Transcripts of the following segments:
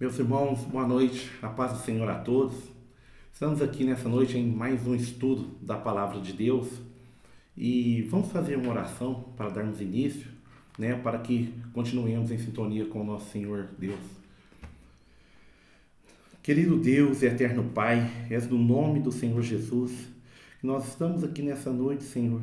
Meus irmãos, boa noite, a paz do Senhor a todos. Estamos aqui nessa noite em mais um estudo da Palavra de Deus e vamos fazer uma oração para darmos início, para que continuemos em sintonia com o nosso Senhor Deus. Querido Deus e eterno Pai, és no nome do Senhor Jesus que nós estamos aqui nessa noite, Senhor.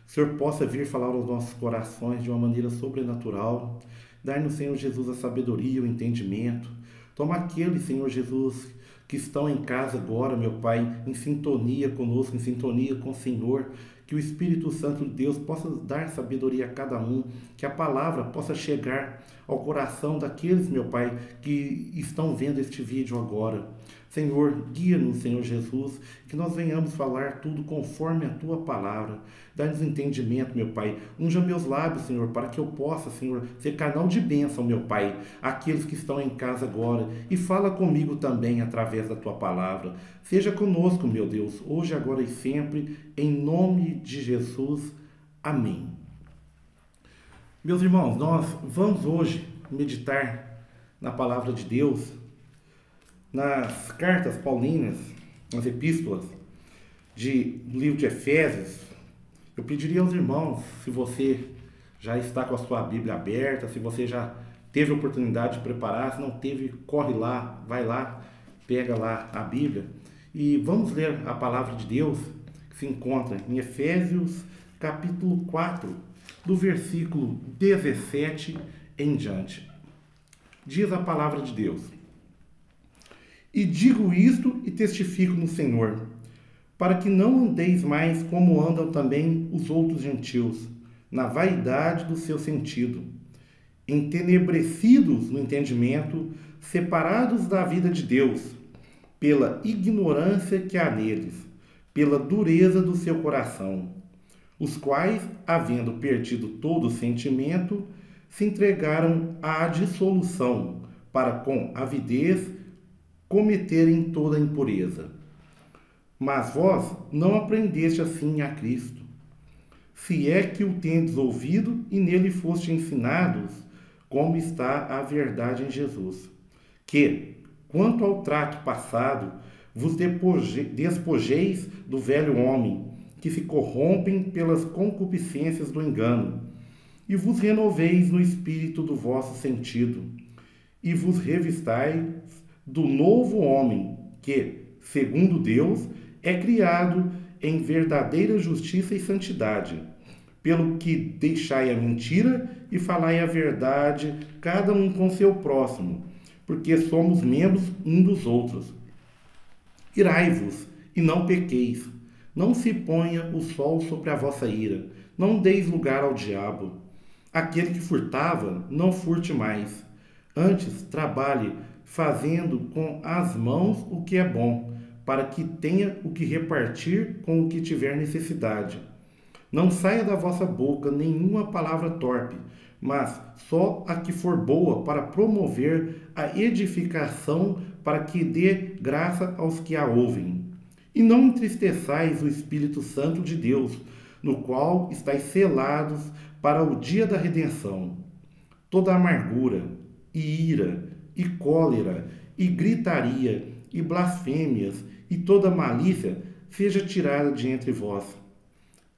Que o Senhor possa vir falar aos nossos corações de uma maneira sobrenatural, dar-nos, Senhor Jesus, a sabedoria, o entendimento. Toma aqueles, Senhor Jesus, que estão em casa agora, meu Pai, em sintonia conosco, em sintonia com o Senhor, que o Espírito Santo de Deus possa dar sabedoria a cada um, que a palavra possa chegar ao coração daqueles, meu Pai, que estão vendo este vídeo agora. Senhor, guia-nos, Senhor Jesus, que nós venhamos falar tudo conforme a Tua palavra. Dá-nos entendimento, meu Pai. Unja meus lábios, Senhor, para que eu possa, Senhor, ser canal de bênção, meu Pai, àqueles que estão em casa agora. E fala comigo também através da Tua palavra. Seja conosco, meu Deus, hoje, agora e sempre, em nome de Jesus. Amém. Meus irmãos, nós vamos hoje meditar na palavra de Deus, nas cartas paulinas, nas epístolas do livro de Efésios. Eu pediria aos irmãos, se você já está com a sua Bíblia aberta, se você já teve a oportunidade de preparar, se não teve, corre lá, vai lá, pega lá a Bíblia e vamos ler a palavra de Deus que se encontra em Efésios capítulo 4, do versículo 17 em diante. Diz a palavra de Deus: E digo isto e testifico no Senhor, para que não andeis mais como andam também os outros gentios, na vaidade do seu sentido, entenebrecidos no entendimento, separados da vida de Deus, pela ignorância que há neles, pela dureza do seu coração, os quais, havendo perdido todo o sentimento, se entregaram à dissolução, para com avidez cometerem toda a impureza. Mas vós não aprendeste assim a Cristo, se é que o tendes ouvido e nele foste ensinados, como está a verdade em Jesus, que, quanto ao trato passado, vos despojeis do velho homem, que se corrompem pelas concupiscências do engano, e vos renoveis no espírito do vosso sentido, e vos revistais do novo homem, que, segundo Deus, é criado em verdadeira justiça e santidade. Pelo que deixai a mentira e falai a verdade, cada um com seu próximo, porque somos membros um dos outros. Irai-vos e não pequeis. Não se ponha o sol sobre a vossa ira. Não deis lugar ao diabo. Aquele que furtava, não furte mais. Antes, trabalhe, fazendo com as mãos o que é bom, para que tenha o que repartir com o que tiver necessidade. Não saia da vossa boca nenhuma palavra torpe, mas só a que for boa para promover a edificação, para que dê graça aos que a ouvem. E não entristeçais o Espírito Santo de Deus, no qual estáis selados para o dia da redenção. Toda amargura, e ira, e cólera, e gritaria, e blasfêmias, e toda malícia seja tirada de entre vós.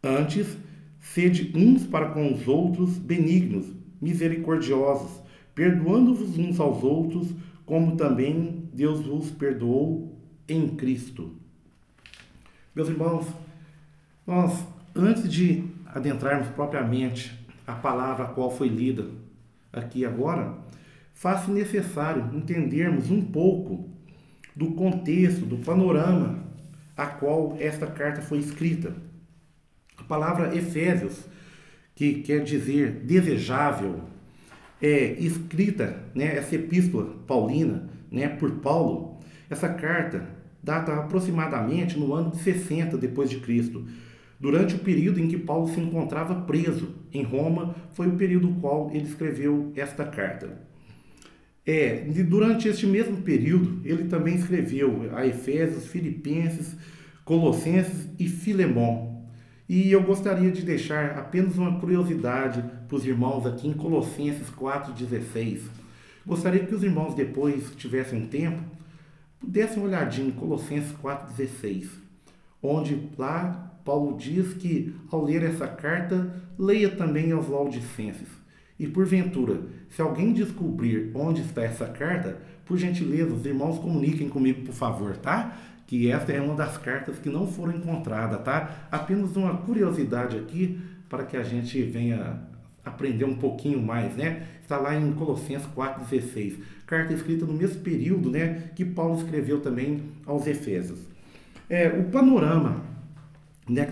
Antes, sede uns para com os outros benignos, misericordiosos, perdoando-vos uns aos outros, como também Deus vos perdoou em Cristo. Meus irmãos, nós, antes de adentrarmos propriamente a palavra a qual foi lida aqui agora, faz-se necessário entendermos um pouco do contexto, do panorama a qual esta carta foi escrita. A palavra Efésios, que quer dizer desejável, é escrita, essa epístola paulina, por Paulo. Essa carta data aproximadamente no ano de 60 depois de Cristo. Durante o período em que Paulo se encontrava preso em Roma, foi o período no qual ele escreveu esta carta. Durante este mesmo período, ele também escreveu a Efésios, Filipenses, Colossenses e Filemon. E eu gostaria de deixar apenas uma curiosidade para os irmãos aqui em Colossenses 4,16. Gostaria que os irmãos, depois que tivessem um tempo, dessem uma olhadinha em Colossenses 4,16, onde lá Paulo diz que, ao ler essa carta, leia também aos Laodicenses. E porventura, se alguém descobrir onde está essa carta, por gentileza, os irmãos comuniquem comigo, por favor, tá? Que esta é uma das cartas que não foram encontradas, tá? Apenas uma curiosidade aqui, para que a gente venha aprender um pouquinho mais, né? Está lá em Colossenses 4,16. Carta escrita no mesmo período, né? Que Paulo escreveu também aos Efésios. O panorama, né?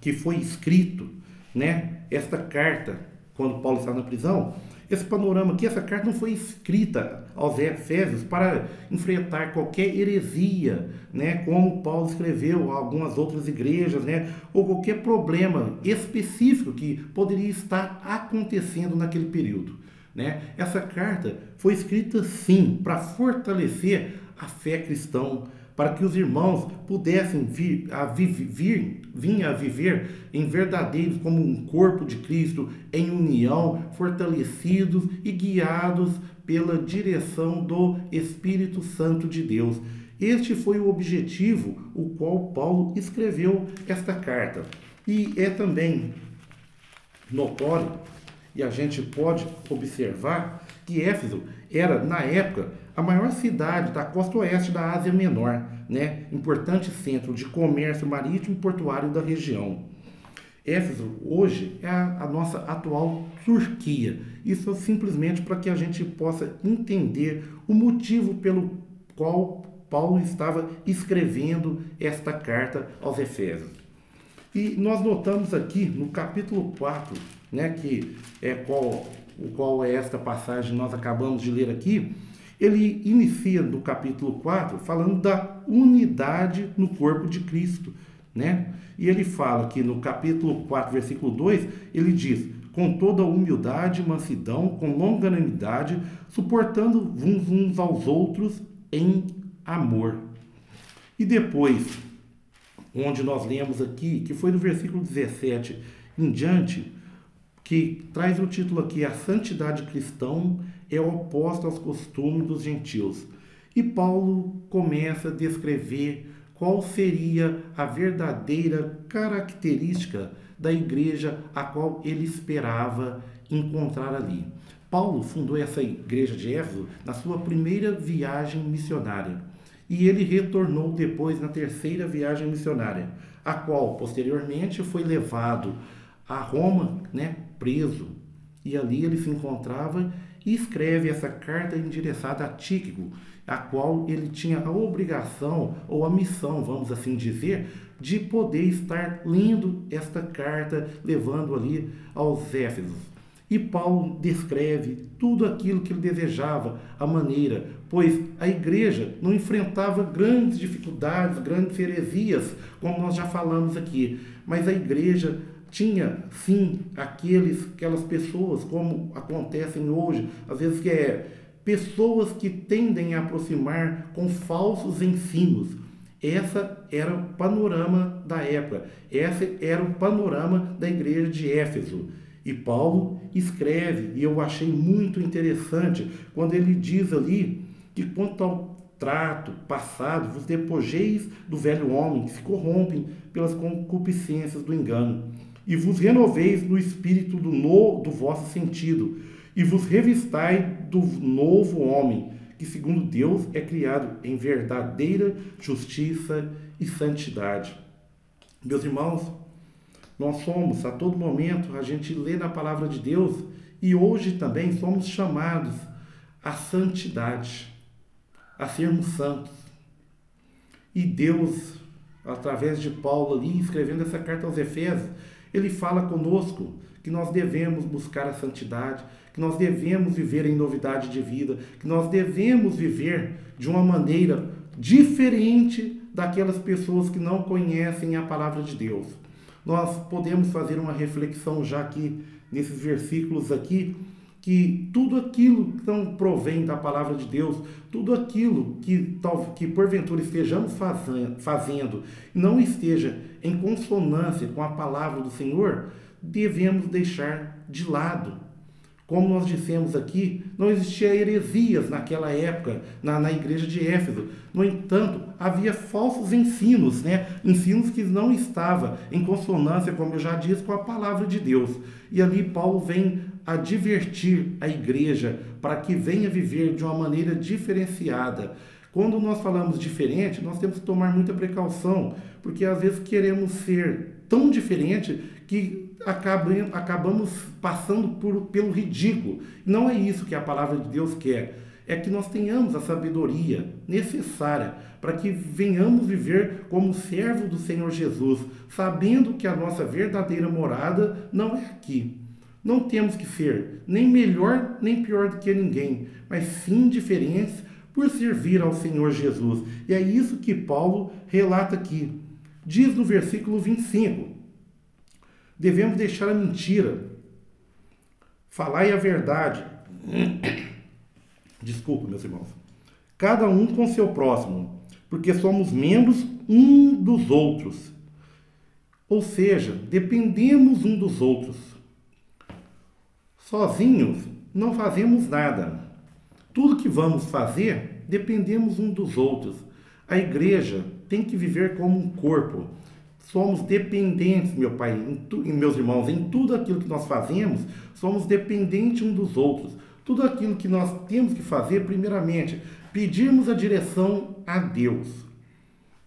Que foi escrito, né? Esta carta, quando Paulo estava na prisão, esse panorama aqui, essa carta não foi escrita aos Efésios para enfrentar qualquer heresia, né, como Paulo escreveu a algumas outras igrejas, né, ou qualquer problema específico que poderia estar acontecendo naquele período, né. Essa carta foi escrita, sim, para fortalecer a fé cristã, para que os irmãos pudessem vir a viver em verdadeiros como um corpo de Cristo, em união, fortalecidos e guiados pela direção do Espírito Santo de Deus. Este foi o objetivo o qual Paulo escreveu esta carta. E é também notório, e a gente pode observar, que Éfeso era, na época, a maior cidade da costa oeste da Ásia Menor, né? Importante centro de comércio marítimo e portuário da região. Éfeso hoje é a nossa atual Turquia. Isso simplesmente para que a gente possa entender o motivo pelo qual Paulo estava escrevendo esta carta aos Efésios. E nós notamos aqui no capítulo 4, né, que é qual é esta passagem que nós acabamos de ler aqui. Ele inicia no capítulo 4 falando da unidade no corpo de Cristo, né? E ele fala que no capítulo 4, versículo 2, ele diz: com toda humildade e mansidão, com longanimidade, suportando uns aos outros em amor. E depois, onde nós lemos aqui, que foi no versículo 17 em diante, que traz o título aqui: a santidade cristã é oposta aos costumes dos gentios. E Paulo começa a descrever qual seria a verdadeira característica da igreja a qual ele esperava encontrar ali. Paulo fundou essa igreja de Éfeso na sua primeira viagem missionária. E ele retornou depois na terceira viagem missionária, a qual posteriormente foi levado a Roma, né, preso. E ali ele se encontrava e escreve essa carta endereçada a Tíquico, a qual ele tinha a obrigação, ou a missão, vamos assim dizer, de poder estar lendo esta carta, levando ali aos Éfesos. E Paulo descreve tudo aquilo que ele desejava, a maneira, pois a igreja não enfrentava grandes dificuldades, grandes heresias, como nós já falamos aqui, mas a igreja tinha, sim, aquelas pessoas, como acontecem hoje, às vezes pessoas que tendem a aproximar com falsos ensinos. Essa era o panorama da época, esse era o panorama da igreja de Éfeso. E Paulo escreve, e eu achei muito interessante, quando ele diz ali que quanto ao trato passado, vos despojeis do velho homem, que se corrompem pelas concupiscências do engano, e vos renoveis no espírito do vosso sentido, e vos revistai do novo homem, que segundo Deus é criado em verdadeira justiça e santidade. Meus irmãos, nós somos, a todo momento, a gente lê na palavra de Deus, e hoje também somos chamados à santidade, a sermos santos. E Deus, através de Paulo ali, escrevendo essa carta aos Efésios, ele fala conosco que nós devemos buscar a santidade, que nós devemos viver em novidade de vida, que nós devemos viver de uma maneira diferente daquelas pessoas que não conhecem a palavra de Deus. Nós podemos fazer uma reflexão já aqui, nesses versículos aqui, que tudo aquilo que não provém da palavra de Deus, tudo aquilo que porventura estejamos fazendo não esteja em consonância com a palavra do Senhor, devemos deixar de lado. Como nós dissemos aqui, não existia heresias naquela época, na igreja de Éfeso. No entanto, havia falsos ensinos, né? Ensinos que não estavam em consonância, como eu já disse, com a palavra de Deus. E ali Paulo vem advertir a igreja para que venha viver de uma maneira diferenciada. Quando nós falamos diferente, nós temos que tomar muita precaução, porque às vezes queremos ser tão diferente que acabamos passando pelo ridículo. Não é isso que a palavra de Deus quer. É que nós tenhamos a sabedoria necessária para que venhamos viver como servo do Senhor Jesus, sabendo que a nossa verdadeira morada não é aqui. Não temos que ser nem melhor nem pior do que ninguém, mas sim diferentes por servir ao Senhor Jesus. E é isso que Paulo relata aqui. Diz no versículo 25: devemos deixar a mentira, falai a verdade. Desculpa, meus irmãos. Cada um com seu próximo, porque somos membros um dos outros. Ou seja, dependemos um dos outros. Sozinhos não fazemos nada. Tudo que vamos fazer, dependemos um dos outros. A igreja tem que viver como um corpo. Somos dependentes, meu pai, e meus irmãos, em tudo aquilo que nós fazemos, somos dependentes um dos outros. Tudo aquilo que nós temos que fazer, primeiramente, pedirmos a direção a Deus.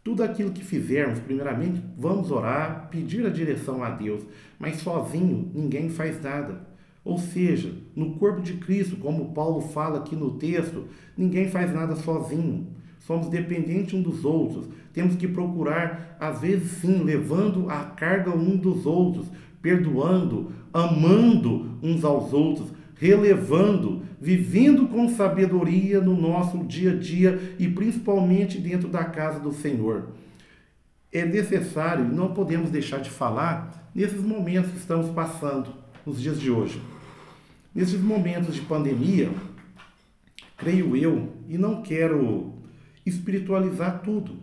Tudo aquilo que fizermos, primeiramente, vamos orar, pedir a direção a Deus. Mas sozinho, ninguém faz nada. Ou seja, no corpo de Cristo, como Paulo fala aqui no texto, ninguém faz nada sozinho. Somos dependentes um dos outros. Temos que procurar, às vezes sim, levando a carga um dos outros, perdoando, amando uns aos outros, relevando, vivendo com sabedoria no nosso dia a dia e principalmente dentro da casa do Senhor. É necessário, não podemos deixar de falar nesses momentos que estamos passando, nos dias de hoje. Nesses momentos de pandemia, creio eu, e não quero espiritualizar tudo,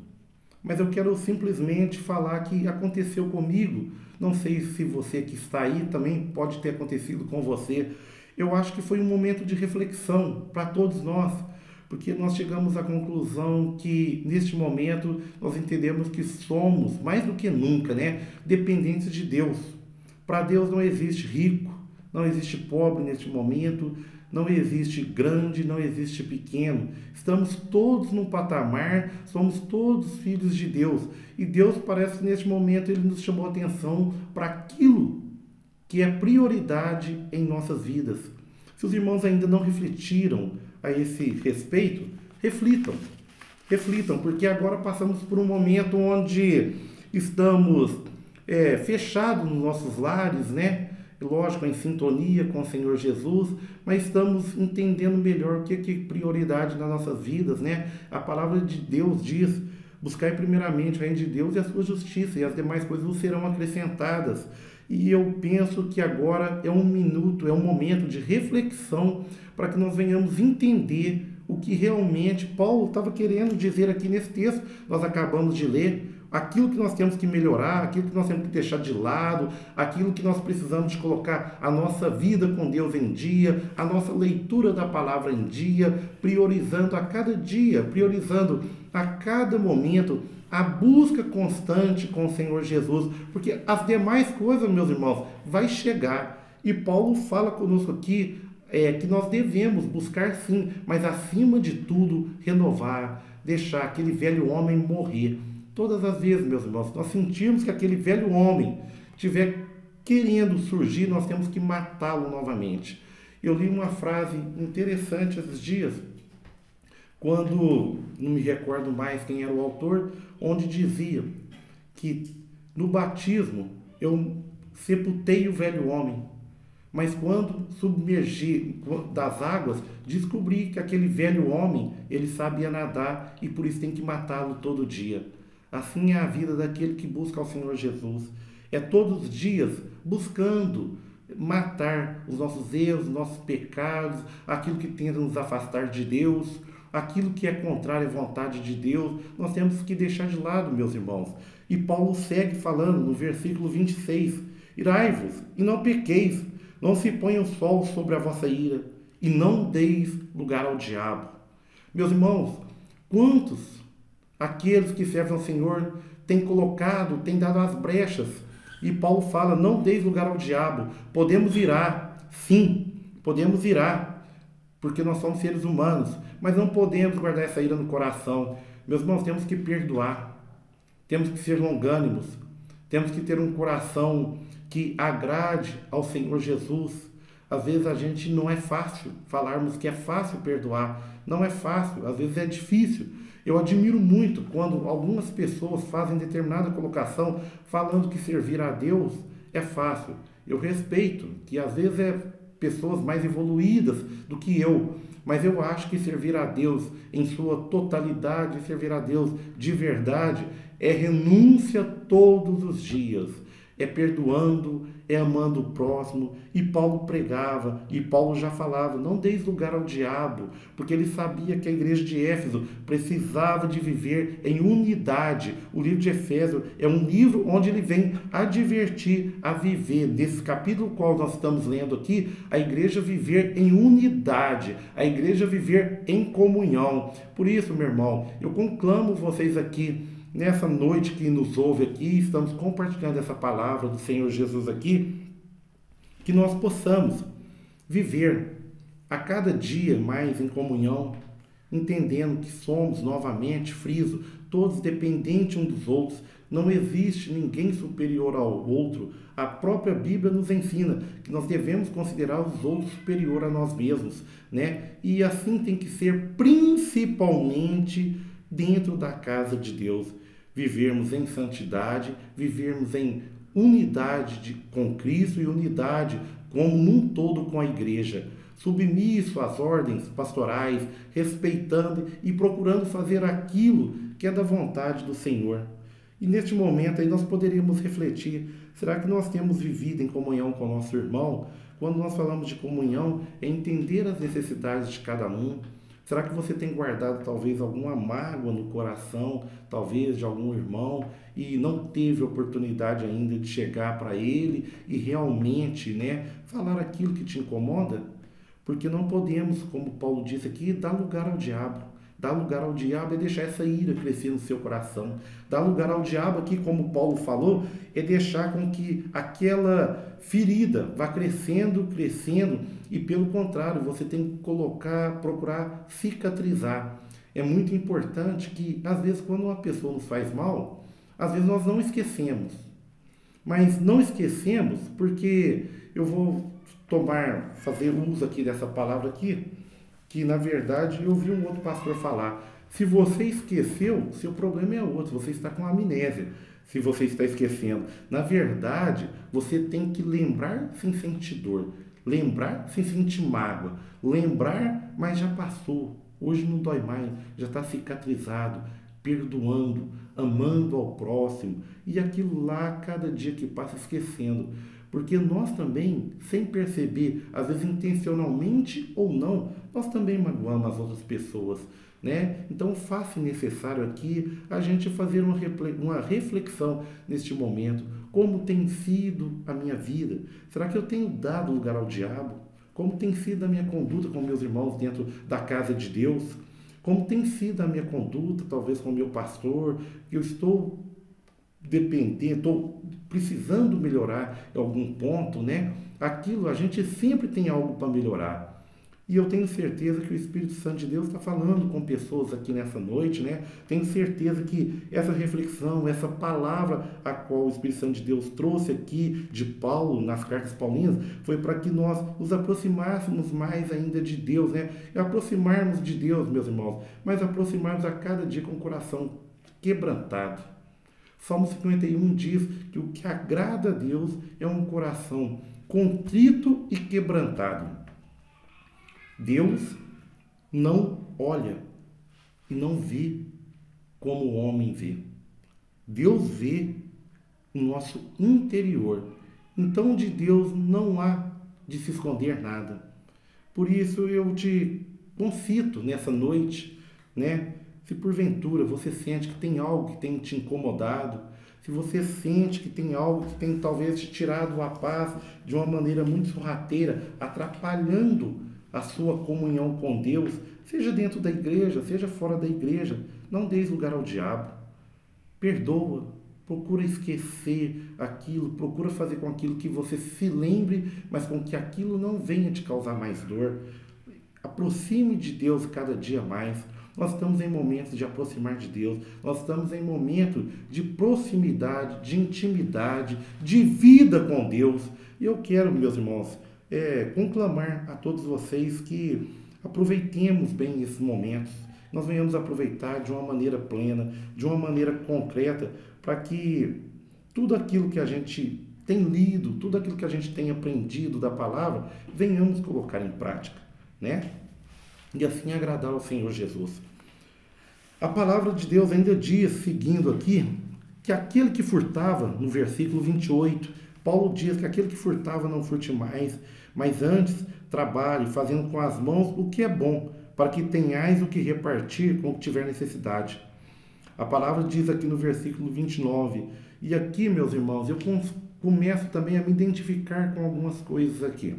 mas eu quero simplesmente falar que aconteceu comigo. Não sei se você que está aí também pode ter acontecido com você. Eu acho que foi um momento de reflexão para todos nós, porque nós chegamos à conclusão que neste momento nós entendemos que somos, mais do que nunca, dependentes de Deus. Para Deus não existe rico, não existe pobre neste momento, não existe grande, não existe pequeno. Estamos todos num patamar, somos todos filhos de Deus. E Deus parece que neste momento Ele nos chamou a atenção para aquilo que é prioridade em nossas vidas. Se os irmãos ainda não refletiram a esse respeito, reflitam, porque agora passamos por um momento onde estamos fechados nos nossos lares, lógico, em sintonia com o Senhor Jesus, mas estamos entendendo melhor o que é prioridade nas nossas vidas, A palavra de Deus diz: buscai primeiramente o reino de Deus e a sua justiça, e as demais coisas vos serão acrescentadas. E eu penso que agora é um momento de reflexão para que nós venhamos entender o que realmente Paulo estava querendo dizer aqui nesse texto. Nós acabamos de ler aquilo que nós temos que melhorar, aquilo que nós temos que deixar de lado, aquilo que nós precisamos de colocar a nossa vida com Deus em dia, a nossa leitura da palavra em dia, priorizando a cada dia, priorizando a cada momento a busca constante com o Senhor Jesus, porque as demais coisas, meus irmãos, vai chegar. E Paulo fala conosco aqui que nós devemos buscar sim, mas acima de tudo, renovar, deixar aquele velho homem morrer. Todas as vezes, meus irmãos, nós sentirmos que aquele velho homem estiver querendo surgir, nós temos que matá-lo novamente. Eu li uma frase interessante esses dias, quando, não me recordo mais quem era o autor, onde dizia que no batismo eu sepultei o velho homem, mas quando submergi das águas, descobri que aquele velho homem, ele sabia nadar e por isso tem que matá-lo todo dia. Assim é a vida daquele que busca ao Senhor Jesus. É todos os dias buscando matar os nossos erros, os nossos pecados, aquilo que tenta nos afastar de Deus, aquilo que é contrário à vontade de Deus. Nós temos que deixar de lado, meus irmãos. E Paulo segue falando no versículo 26. Irai-vos e não pequeis, Não se ponha o sol sobre a vossa ira, e não deis lugar ao diabo. Meus irmãos, quantos aqueles que servem ao Senhor têm colocado, têm dado as brechas? E Paulo fala, não deis lugar ao diabo. Podemos irar, sim, podemos irar, porque nós somos seres humanos, mas não podemos guardar essa ira no coração. Meus irmãos, temos que perdoar, temos que ser longânimos, temos que ter um coração que agrade ao Senhor Jesus. Às vezes a gente não é fácil falarmos que é fácil perdoar, não é fácil, às vezes é difícil. Eu admiro muito quando algumas pessoas fazem determinada colocação falando que servir a Deus é fácil. Eu respeito que às vezes é pessoas mais evoluídas do que eu, mas eu acho que servir a Deus em sua totalidade, servir a Deus de verdade, é renúncia todos os dias, é perdoando, é amando o próximo. E Paulo pregava, e Paulo já falava, não deis lugar ao diabo, porque ele sabia que a igreja de Éfeso precisava de viver em unidade. O livro de Efésios é um livro onde ele vem advertir a viver, nesse capítulo qual nós estamos lendo aqui, a igreja viver em unidade, a igreja viver em comunhão. Por isso, meu irmão, eu conclamo vocês aqui, nessa noite que nos ouve aqui, estamos compartilhando essa palavra do Senhor Jesus aqui, que nós possamos viver a cada dia mais em comunhão, entendendo que somos, novamente, friso, todos dependentes uns dos outros, não existe ninguém superior ao outro. A própria Bíblia nos ensina que nós devemos considerar os outros superior a nós mesmos, né? E assim tem que ser, principalmente dentro da casa de Deus. Vivermos em santidade, vivermos em unidade com Cristo e unidade como num todo com a igreja, submisso às ordens pastorais, respeitando e procurando fazer aquilo que é da vontade do Senhor. E neste momento aí nós poderíamos refletir, será que nós temos vivido em comunhão com o nosso irmão? Quando nós falamos de comunhão, é entender as necessidades de cada um. Será que você tem guardado talvez alguma mágoa no coração, talvez de algum irmão, e não teve oportunidade ainda de chegar para ele e realmente, né, falar aquilo que te incomoda? Porque não podemos, como Paulo disse aqui, dar lugar ao diabo. Dar lugar ao diabo é deixar essa ira crescer no seu coração. Dar lugar ao diabo aqui, como Paulo falou, é deixar com que aquela ferida vá crescendo, crescendo, e pelo contrário, você tem que procurar cicatrizar. É muito importante que, às vezes, quando uma pessoa nos faz mal, às vezes nós não esquecemos. Mas não esquecemos porque eu vou fazer uso aqui dessa palavra aqui, que na verdade eu vi um outro pastor falar, se você esqueceu, seu problema é outro, você está com amnésia, se você está esquecendo. Na verdade, você tem que lembrar sem sentir dor, lembrar sem sentir mágoa, lembrar, mas já passou, hoje não dói mais, já está cicatrizado, perdoando, amando ao próximo, e aquilo lá, cada dia que passa, esquecendo. Porque nós também, sem perceber, às vezes intencionalmente ou não, nós também magoamos as outras pessoas, né? Então, faça necessário aqui a gente fazer uma reflexão neste momento. Como tem sido a minha vida? Será que eu tenho dado lugar ao diabo? Como tem sido a minha conduta com meus irmãos dentro da casa de Deus? Como tem sido a minha conduta, talvez com o meu pastor? Eu estou estou precisando melhorar em algum ponto, né? Aquilo, a gente sempre tem algo para melhorar. E eu tenho certeza que o Espírito Santo de Deus está falando com pessoas aqui nessa noite, né? Tenho certeza que essa reflexão, essa palavra a qual o Espírito Santo de Deus trouxe aqui de Paulo, nas cartas paulinas, foi para que nós nos aproximássemos mais ainda de Deus, né? E aproximarmos de Deus, meus irmãos, mas aproximarmos a cada dia com o coração quebrantado. Salmo 51 diz que o que agrada a Deus é um coração contrito e quebrantado. Deus não olha e não vê como o homem vê. Deus vê o nosso interior. Então de Deus não há de se esconder nada. Por isso eu te concito nessa noite, né? Se porventura você sente que tem algo que tem te incomodado, se você sente que tem algo que tem talvez te tirado a paz de uma maneira muito sorrateira, atrapalhando a sua comunhão com Deus, seja dentro da igreja, seja fora da igreja, não deis lugar ao diabo. Perdoa, procura esquecer aquilo, procura fazer com aquilo que você se lembre, mas com que aquilo não venha te causar mais dor. Aproxime de Deus cada dia mais. Nós estamos em momentos de aproximar de Deus, nós estamos em momentos de proximidade, de intimidade, de vida com Deus. E eu quero, meus irmãos, conclamar a todos vocês que aproveitemos bem esses momentos, nós venhamos aproveitar de uma maneira plena, de uma maneira concreta, para que tudo aquilo que a gente tem lido, tudo aquilo que a gente tem aprendido da palavra, venhamos colocar em prática, né? E assim agradar ao Senhor Jesus. A palavra de Deus ainda diz, seguindo aqui, que aquele que furtava, no versículo 28, Paulo diz que aquele que furtava não furte mais, mas antes trabalhe, fazendo com as mãos o que é bom, para que tenhais o que repartir com o que tiver necessidade. A palavra diz aqui no versículo 29, e aqui, meus irmãos, eu começo também a me identificar com algumas coisas aqui.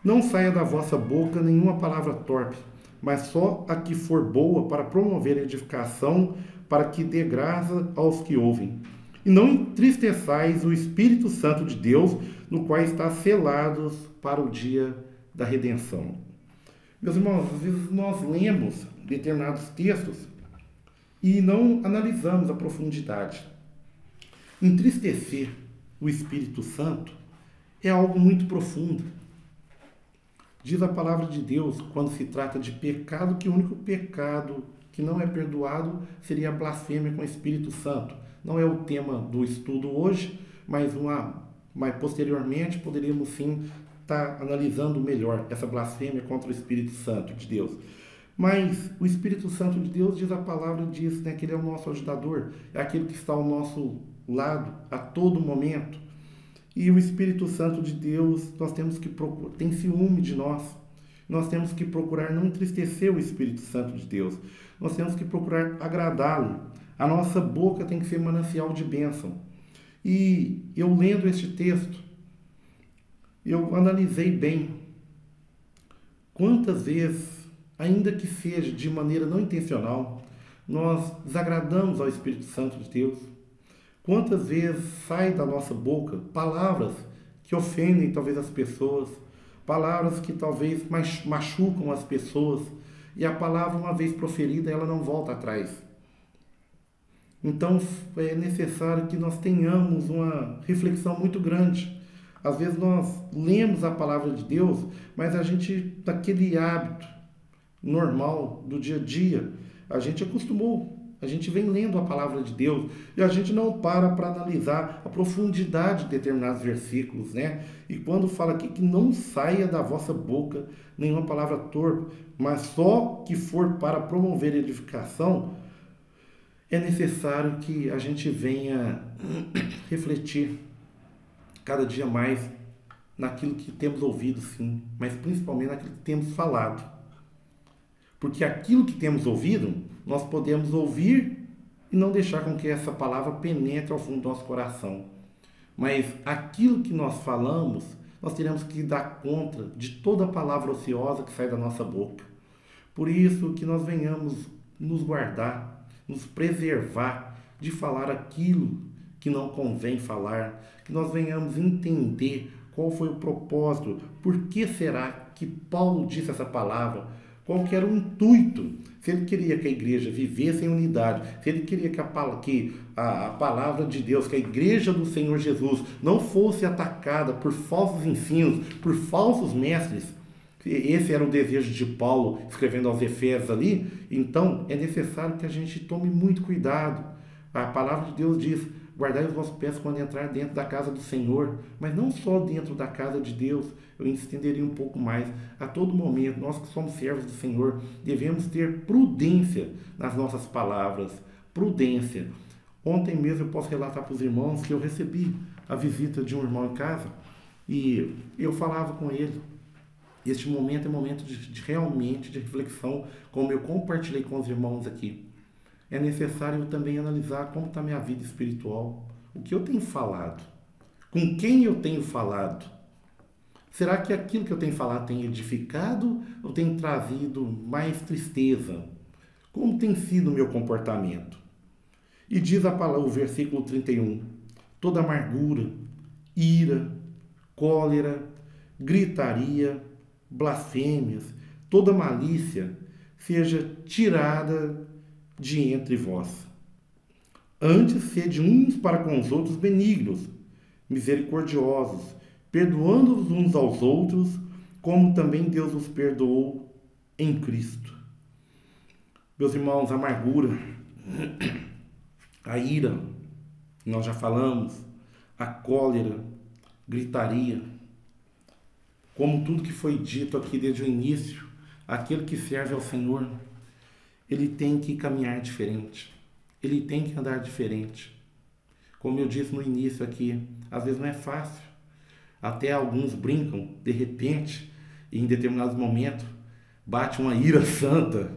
Não saia da vossa boca nenhuma palavra torpe, mas só a que for boa para promover a edificação, para que dê graça aos que ouvem. E não entristeçais o Espírito Santo de Deus, no qual está selados para o dia da redenção. Meus irmãos, às vezes nós lemos determinados textos e não analisamos a profundidade. Entristecer o Espírito Santo é algo muito profundo. Diz a palavra de Deus, quando se trata de pecado, que o único pecado que não é perdoado seria a blasfêmia com o Espírito Santo. Não é o tema do estudo hoje, mas posteriormente poderíamos sim estar analisando melhor essa blasfêmia contra o Espírito Santo de Deus. Mas o Espírito Santo de Deus, diz a palavra, diz, né, que ele é o nosso ajudador, é aquele que está ao nosso lado a todo momento. E o Espírito Santo de Deus, nós temos que procurar, tem ciúme de nós. Nós temos que procurar não entristecer o Espírito Santo de Deus. Nós temos que procurar agradá-lo. A nossa boca tem que ser manancial de bênção. E eu lendo este texto, eu analisei bem quantas vezes, ainda que seja de maneira não intencional, nós desagradamos ao Espírito Santo de Deus. Quantas vezes sai da nossa boca palavras que ofendem talvez as pessoas, palavras que talvez machucam as pessoas, e a palavra, uma vez proferida, ela não volta atrás. Então é necessário que nós tenhamos uma reflexão muito grande. Às vezes nós lemos a palavra de Deus, mas a gente, daquele hábito normal do dia a dia, a gente acostumou. A gente vem lendo a palavra de Deus e a gente não para analisar a profundidade de determinados versículos, né? E quando fala aqui que não saia da vossa boca nenhuma palavra torpe, mas só que for para promover edificação, é necessário que a gente venha refletir cada dia mais naquilo que temos ouvido, sim, mas principalmente naquilo que temos falado. Porque aquilo que temos ouvido, nós podemos ouvir e não deixar com que essa palavra penetre ao fundo do nosso coração. Mas aquilo que nós falamos, nós teremos que dar conta de toda a palavra ociosa que sai da nossa boca. Por isso que nós venhamos nos guardar, nos preservar de falar aquilo que não convém falar, que nós venhamos entender qual foi o propósito, por que será que Paulo disse essa palavra, qual que era o intuito, se ele queria que a igreja vivesse em unidade, se ele queria que a palavra de Deus, que a igreja do Senhor Jesus não fosse atacada por falsos ensinos, por falsos mestres. Esse era o desejo de Paulo, escrevendo aos Efésios ali. Então, é necessário que a gente tome muito cuidado. A palavra de Deus diz: guardai os vossos pés quando entrar dentro da casa do Senhor, mas não só dentro da casa de Deus. Eu estenderia um pouco mais. A todo momento, nós que somos servos do Senhor, devemos ter prudência nas nossas palavras. Prudência. Ontem mesmo eu posso relatar para os irmãos que eu recebi a visita de um irmão em casa e eu falava com ele. Este momento é momento realmente de reflexão, como eu compartilhei com os irmãos aqui. é necessário também analisar como está a minha vida espiritual. O que eu tenho falado? Com quem eu tenho falado? Será que aquilo que eu tenho falado tem edificado ou tem trazido mais tristeza? Como tem sido o meu comportamento? E diz a palavra, o versículo 31, toda amargura, ira, cólera, gritaria, blasfêmias, toda malícia seja tirada de entre vós. Antes, sede uns para com os outros benignos, misericordiosos, perdoando-os uns aos outros, como também Deus os perdoou em Cristo. Meus irmãos, a amargura, a ira, nós já falamos, a cólera, gritaria, como tudo que foi dito aqui desde o início, aquele que serve ao Senhor, ele tem que caminhar diferente, ele tem que andar diferente. Como eu disse no início aqui, às vezes não é fácil, até alguns brincam, de repente, e em determinados momentos, bate uma ira santa,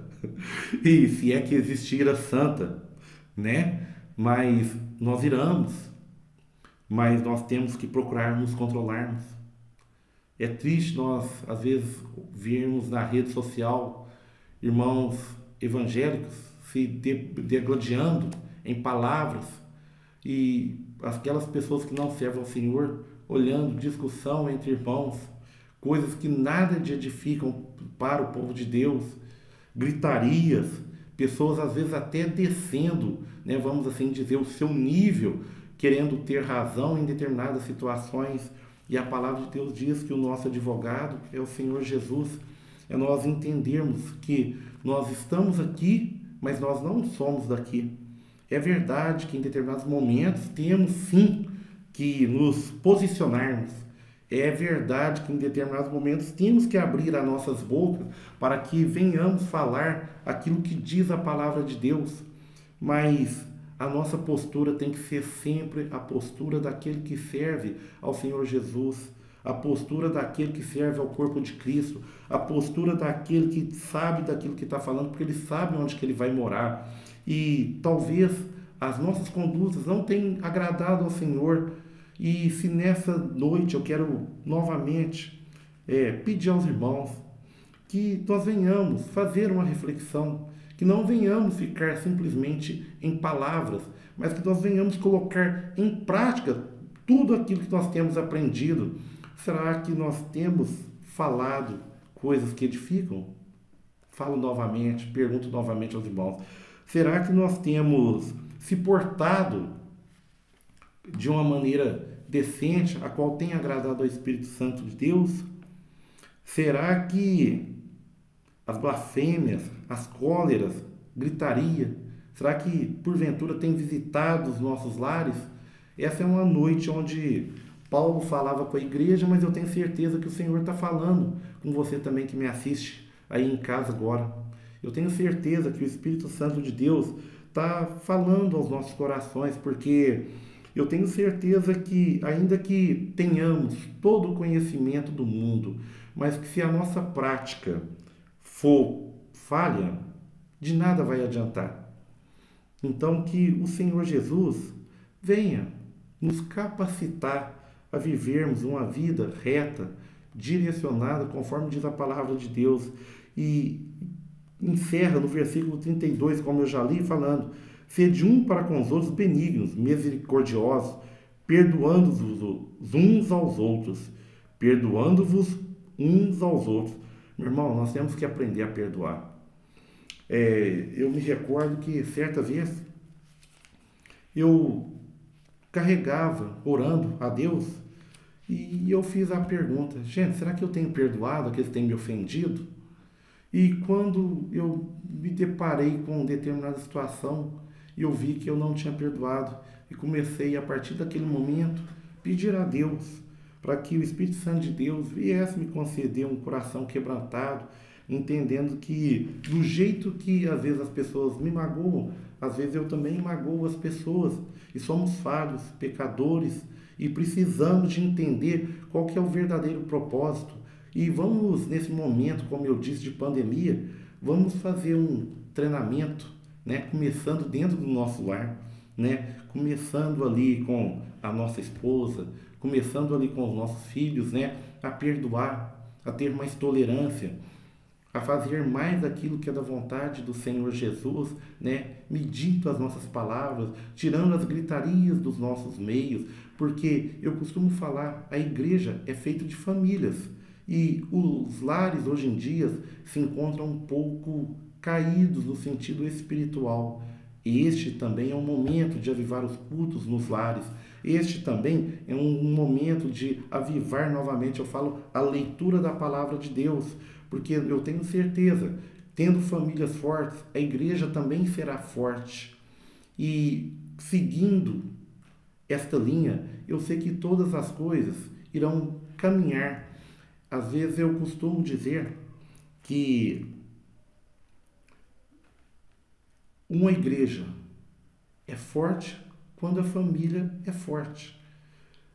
e se é que existe ira santa, né? Mas nós iramos, mas nós temos que procurar nos controlarmos. É triste nós, às vezes, vermos na rede social irmãos evangélicos se degladiando em palavras e aquelas pessoas que não servem ao Senhor olhando discussão entre irmãos, coisas que nada de edificam para o povo de Deus, gritarias, pessoas às vezes até descendo, né, vamos assim dizer, o seu nível, querendo ter razão em determinadas situações. E a palavra de Deus diz que o nosso advogado é o Senhor Jesus. É nós entendermos que nós estamos aqui, mas nós não somos daqui. É verdade que em determinados momentos temos sim que nos posicionarmos. É verdade que em determinados momentos temos que abrir as nossas bocas para que venhamos falar aquilo que diz a palavra de Deus. Mas a nossa postura tem que ser sempre a postura daquele que serve ao Senhor Jesus, a postura daquele que serve ao corpo de Cristo, a postura daquele que sabe daquilo que está falando, porque ele sabe onde que ele vai morar. E talvez as nossas condutas não tenham agradado ao Senhor. E se nessa noite eu quero novamente pedir aos irmãos que nós venhamos fazer uma reflexão, que não venhamos ficar simplesmente em palavras, mas que nós venhamos colocar em prática tudo aquilo que nós temos aprendido. Será que nós temos falado coisas que edificam? Falo novamente, pergunto novamente aos irmãos. Será que nós temos se portado de uma maneira decente, a qual tem agradado ao Espírito Santo de Deus? Será que as blasfêmias, as cóleras, gritaria, será que porventura tem visitado os nossos lares? Essa é uma noite onde Paulo falava com a igreja, mas eu tenho certeza que o Senhor está falando com você também que me assiste aí em casa agora. Eu tenho certeza que o Espírito Santo de Deus está falando aos nossos corações, porque eu tenho certeza que, ainda que tenhamos todo o conhecimento do mundo, mas que se a nossa prática for falha, de nada vai adiantar. Então, que o Senhor Jesus venha nos capacitar a vivermos uma vida reta, direcionada, conforme diz a palavra de Deus. E encerra no versículo 32, como eu já li, falando: sede um para com os outros benignos, misericordiosos, perdoando-vos uns aos outros. Perdoando-vos uns aos outros. Meu irmão, nós temos que aprender a perdoar. Eu me recordo que certa vez eu carregava, orando a Deus, e eu fiz a pergunta: gente, será que eu tenho perdoado aqueles que têm me ofendido? E quando eu me deparei com determinada situação, eu vi que eu não tinha perdoado, e comecei a partir daquele momento pedir a Deus para que o Espírito Santo de Deus viesse me conceder um coração quebrantado, entendendo que do jeito que às vezes as pessoas me magoam, às vezes eu também magoo as pessoas, e somos falhos, pecadores, e precisamos de entender qual que é o verdadeiro propósito. E vamos, nesse momento, como eu disse, de pandemia, vamos fazer um treinamento né? Começando dentro do nosso lar, né? Começando ali com a nossa esposa, começando ali com os nossos filhos, né? A perdoar, a ter mais tolerância, a fazer mais aquilo que é da vontade do Senhor Jesus, né? Medindo as nossas palavras, tirando as gritarias dos nossos meios, porque eu costumo falar, a igreja é feita de famílias e os lares hoje em dia se encontram um pouco caídos no sentido espiritual. Este também é um momento de avivar os cultos nos lares. Este também é um momento de avivar novamente, eu falo, a leitura da palavra de Deus, porque eu tenho certeza, tendo famílias fortes, a igreja também será forte. E seguindo esta linha, eu sei que todas as coisas irão caminhar. Às vezes eu costumo dizer que uma igreja é forte quando a família é forte.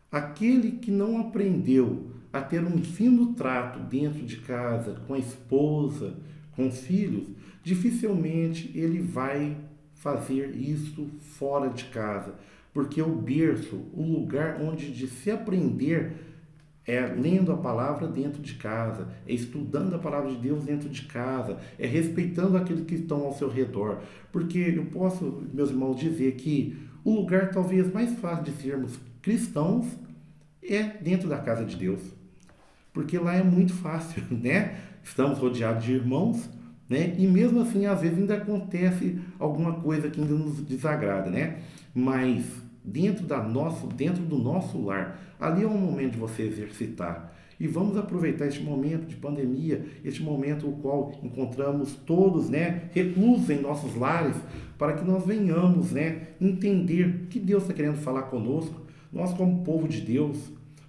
Aquele que não aprendeu a ter um fino trato dentro de casa, com a esposa, com os filhos, dificilmente ele vai fazer isso fora de casa, porque o berço, o lugar onde de se aprender é lendo a palavra dentro de casa, é estudando a palavra de Deus dentro de casa, é respeitando aqueles que estão ao seu redor. Porque eu posso, meus irmãos, dizer que o lugar talvez mais fácil de sermos cristãos é dentro da casa de Deus. Porque lá é muito fácil, né? Estamos rodeados de irmãos, né? E mesmo assim, às vezes ainda acontece alguma coisa que ainda nos desagrada, né? Mas dentro do nosso lar, ali é um momento de você exercitar. E vamos aproveitar este momento de pandemia, este momento no qual encontramos todos, né, reclusos em nossos lares, para que nós venhamos, né, entender o que Deus está querendo falar conosco. Nós, como povo de Deus,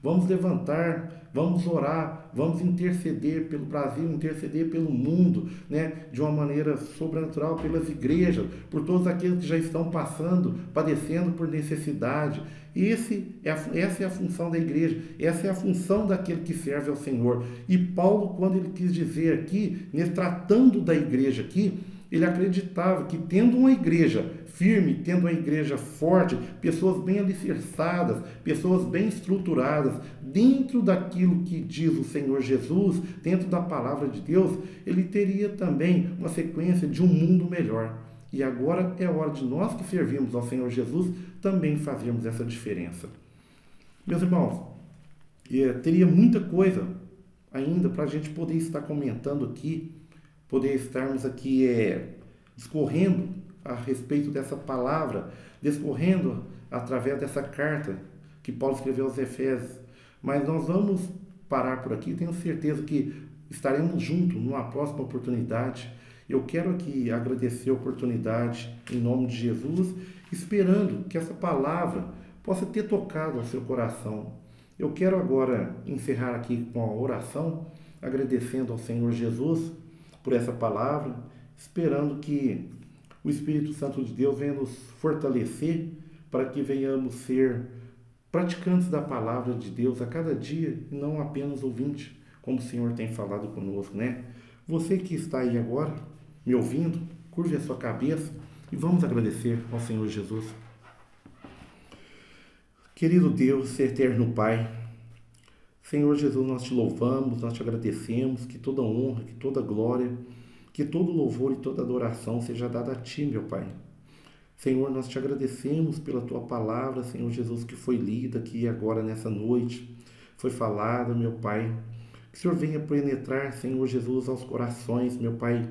vamos levantar, vamos orar, vamos interceder pelo Brasil, interceder pelo mundo, né, de uma maneira sobrenatural, pelas igrejas, por todos aqueles que já estão passando, padecendo por necessidade. Essa é a função da igreja, essa é a função daquele que serve ao Senhor. E Paulo, quando ele quis dizer aqui, tratando da igreja aqui, ele acreditava que tendo uma igreja firme, tendo uma igreja forte, pessoas bem alicerçadas, pessoas bem estruturadas, dentro daquilo que diz o Senhor Jesus, dentro da palavra de Deus, ele teria também uma sequência de um mundo melhor. E agora é hora de nós que servimos ao Senhor Jesus também fazermos essa diferença. Meus irmãos, teria muita coisa ainda para a gente poder estar comentando aqui, poder estarmos aqui discorrendo a respeito dessa palavra, discorrendo através dessa carta que Paulo escreveu aos Efésios. Mas nós vamos parar por aqui, tenho certeza que estaremos juntos numa próxima oportunidade. Eu quero aqui agradecer a oportunidade em nome de Jesus, esperando que essa palavra possa ter tocado ao seu coração. Eu quero agora encerrar aqui com a oração, agradecendo ao Senhor Jesus por essa palavra, esperando que o Espírito Santo de Deus venha nos fortalecer para que venhamos ser praticantes da palavra de Deus a cada dia e não apenas ouvintes, como o Senhor tem falado conosco, né? Você que está aí agora, me ouvindo, curve a sua cabeça e vamos agradecer ao Senhor Jesus. Querido Deus, eterno Pai, Senhor Jesus, nós te louvamos, nós te agradecemos, que toda honra, que toda glória, que todo louvor e toda adoração seja dada a Ti, meu Pai. Senhor, nós te agradecemos pela Tua palavra, Senhor Jesus, que foi lida aqui agora nessa noite, foi falada, meu Pai. Que o Senhor venha penetrar, Senhor Jesus, aos corações, meu Pai,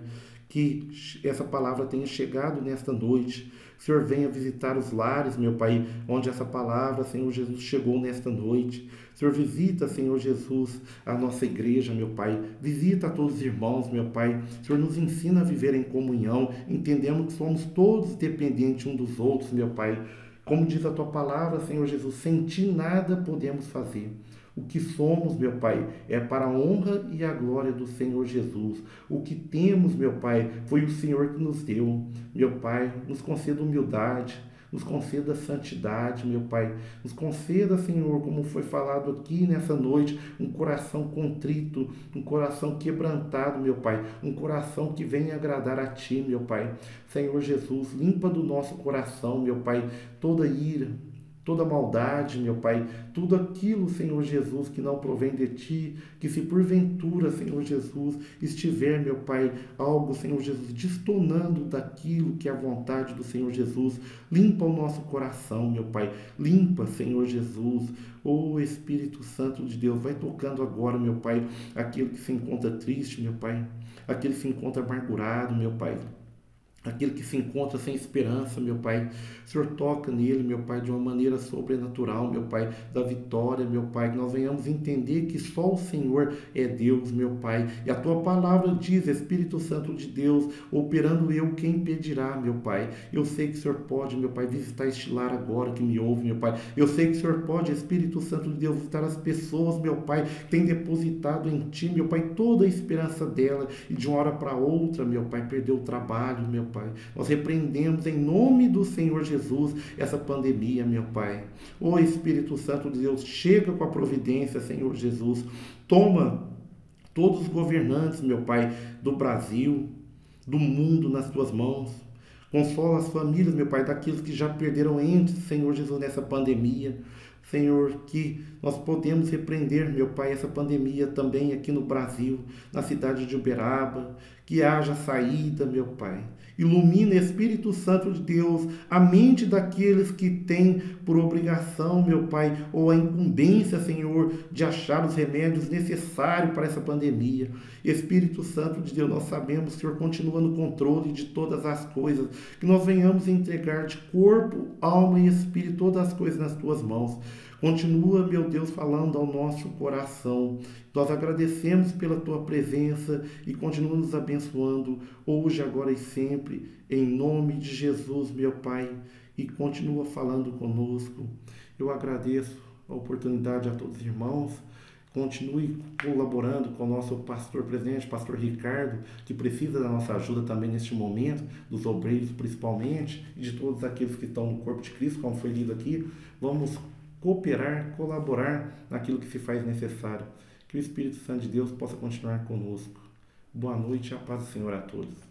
que essa palavra tenha chegado nesta noite. Que o Senhor venha visitar os lares, meu Pai, onde essa palavra, Senhor Jesus, chegou nesta noite. O Senhor visita, Senhor Jesus, a nossa igreja, meu Pai. Visita a todos os irmãos, meu Pai. O Senhor nos ensina a viver em comunhão. Entendemos que somos todos dependentes uns dos outros, meu Pai. Como diz a Tua palavra, Senhor Jesus, sem Ti nada podemos fazer. O que somos, meu Pai, é para a honra e a glória do Senhor Jesus. O que temos, meu Pai, foi o Senhor que nos deu. Meu Pai, nos conceda humildade, Nos conceda santidade, meu Pai. Nos conceda, Senhor, como foi falado aqui nessa noite, um coração contrito, um coração quebrantado, meu Pai. Um coração que venha agradar a Ti, meu Pai. Senhor Jesus, limpa do nosso coração, meu Pai, toda ira, toda maldade, meu Pai, tudo aquilo, Senhor Jesus, que não provém de Ti, que se porventura, Senhor Jesus, estiver, meu Pai, algo, Senhor Jesus, destonando daquilo que é a vontade do Senhor Jesus, limpa o nosso coração, meu Pai, limpa, Senhor Jesus, ô Espírito Santo de Deus, vai tocando agora, meu Pai, aquele que se encontra triste, meu Pai, aquele que se encontra amargurado, meu Pai, aquele que se encontra sem esperança, meu Pai. O Senhor toca nele, meu Pai, de uma maneira sobrenatural, meu Pai, da vitória, meu Pai, que nós venhamos entender que só o Senhor é Deus, meu Pai. E a Tua palavra diz, Espírito Santo de Deus, operando eu, quem impedirá, meu Pai? Eu sei que o Senhor pode, meu Pai, visitar este lar agora que me ouve, meu Pai. Eu sei que o Senhor pode, Espírito Santo de Deus, visitar as pessoas, meu Pai, que têm depositado em Ti, meu Pai, toda a esperança dela e de uma hora para outra, meu Pai, perdeu o trabalho, meu Pai. Nós repreendemos em nome do Senhor Jesus essa pandemia, meu Pai. Ô Espírito Santo de Deus, chega com a providência, Senhor Jesus. Toma todos os governantes, meu Pai, do Brasil, do mundo nas Tuas mãos. Consola as famílias, meu Pai, daqueles que já perderam entes, Senhor Jesus, nessa pandemia. Senhor, que nós podemos repreender, meu Pai, essa pandemia também aqui no Brasil, na cidade de Uberaba, que haja saída, meu Pai. Ilumina, Espírito Santo de Deus, a mente daqueles que têm por obrigação, meu Pai, ou a incumbência, Senhor, de achar os remédios necessários para essa pandemia. Espírito Santo de Deus, nós sabemos que o Senhor continua no controle de todas as coisas, que nós venhamos entregar de corpo, alma e espírito todas as coisas nas Tuas mãos. Continua, meu Deus, falando ao nosso coração. Nós agradecemos pela Tua presença e continua nos abençoando hoje, agora e sempre, em nome de Jesus, meu Pai, e continua falando conosco. Eu agradeço a oportunidade a todos os irmãos. Continue colaborando com o nosso pastor presidente, pastor Ricardo, que precisa da nossa ajuda também neste momento, dos obreiros principalmente, e de todos aqueles que estão no corpo de Cristo, como foi lido aqui. Vamos cooperar, colaborar naquilo que se faz necessário. Que o Espírito Santo de Deus possa continuar conosco. Boa noite e a paz do Senhor a todos.